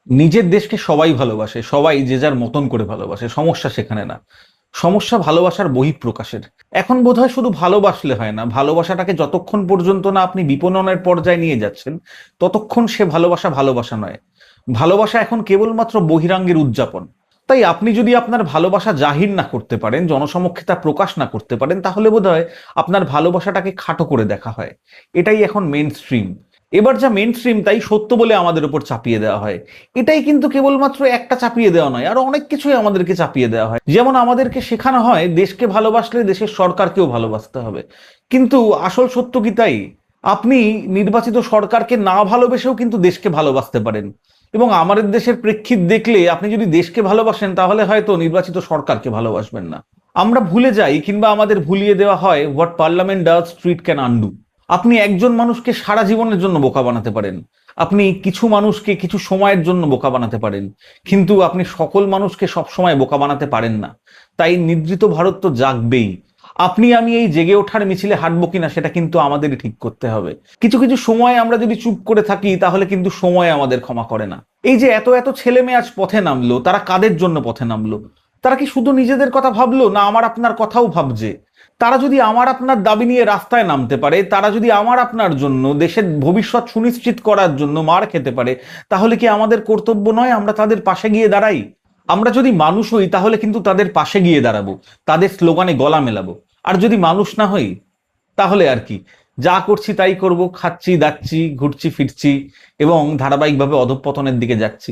নিজের দেশকে সবাই ভালোবাসে, সবাই যে যার মতন করে ভালোবাসে, সমস্যা সেখানে না। সমস্যা ভালোবাসার বহিঃপ্রকাশের। এখন বোধহয় শুধু ভালোবাসলে হয় না, ভালোবাসাটাকে যতক্ষণ পর্যন্ত না আপনি বিপণনের পর্যায়ে নিয়ে যাচ্ছেন ততক্ষণ সে ভালোবাসা ভালোবাসা নয়। ভালোবাসা এখন কেবলমাত্র বহিরাঙ্গের উদযাপন। তাই আপনি যদি আপনার ভালোবাসা জাহির না করতে পারেন, জনসমক্ষে তা প্রকাশ না করতে পারেন, তাহলে বোধহয় আপনার ভালোবাসাটাকে খাটো করে দেখা হয়। এটাই এখন মেইন স্ট্রিম। এবার যা মেইন স্ট্রিম তাই সত্য বলে আমাদের উপর চাপিয়ে দেওয়া হয়। এটাই কিন্তু কেবলমাত্র একটা চাপিয়ে দেওয়া নয়, আরো অনেক কিছুই আমাদেরকে চাপিয়ে দেওয়া হয়। যেমন আমাদেরকে শেখানো হয় দেশকে ভালোবাসলে দেশের সরকারকেও ভালোবাসতে হবে। কিন্তু আসল সত্য কি তাই? আপনি নির্বাচিত সরকারকে না ভালোবেসেও কিন্তু দেশকে ভালোবাসতে পারেন। এবং আমাদের দেশের প্রেক্ষিত দেখলে আপনি যদি দেশকে ভালোবাসেন তাহলে হয়তো নির্বাচিত সরকারকে ভালোবাসবেন না। আমরা ভুলে যাই, কিংবা আমাদের ভুলিয়ে দেওয়া হয়, what parliament does street can undo. আপনি একজন মানুষকে সারা জীবনের জন্য বোকা বানাতে পারেন, আপনি কিছু মানুষকে কিছু সময়ের জন্য বোকা বানাতে পারেন, কিন্তু আপনি সকল মানুষকে সবসময় বোকা বানাতে পারেন না। তাই নিদ্রিত ভারত তো জাগবেই। আপনি আমি এই জেগে ওঠার মিছিলে হাঁটবো কিনা সেটা কিন্তু আমাদেরই ঠিক করতে হবে। কিছু কিছু সময় আমরা যদি চুপ করে থাকি তাহলে কিন্তু সময় আমাদের ক্ষমা করে না। এই যে এত এত ছেলে মেয়ে আজ পথে নামলো, তারা কাদের জন্য পথে নামলো? তারা কি শুধু নিজেদের কথা ভাবলো, না আমার আপনার কথাও ভাবছে? তারা যদি আমার আপনার দাবি নিয়ে রাস্তায় নামতে পারে, তারা যদি আমার আপনার জন্য দেশের ভবিষ্যৎ সুনিশ্চিত করার জন্য মার খেতে পারে, তাহলে কি আমাদের কর্তব্য নয় আমরা তাদের পাশে গিয়ে দাঁড়াই? আমরা যদি মানুষ হই তাহলে কিন্তু তাদের পাশে গিয়ে দাঁড়াবো, তাদের স্লোগানে গলা মেলাবো। আর যদি মানুষ না হই, তাহলে আর কি, যা করছি তাই করব, খাচ্ছি দাচ্ছি ঘুরছি ফিরছি এবং ধারাবাহিকভাবে অধঃপতনের দিকে যাচ্ছি।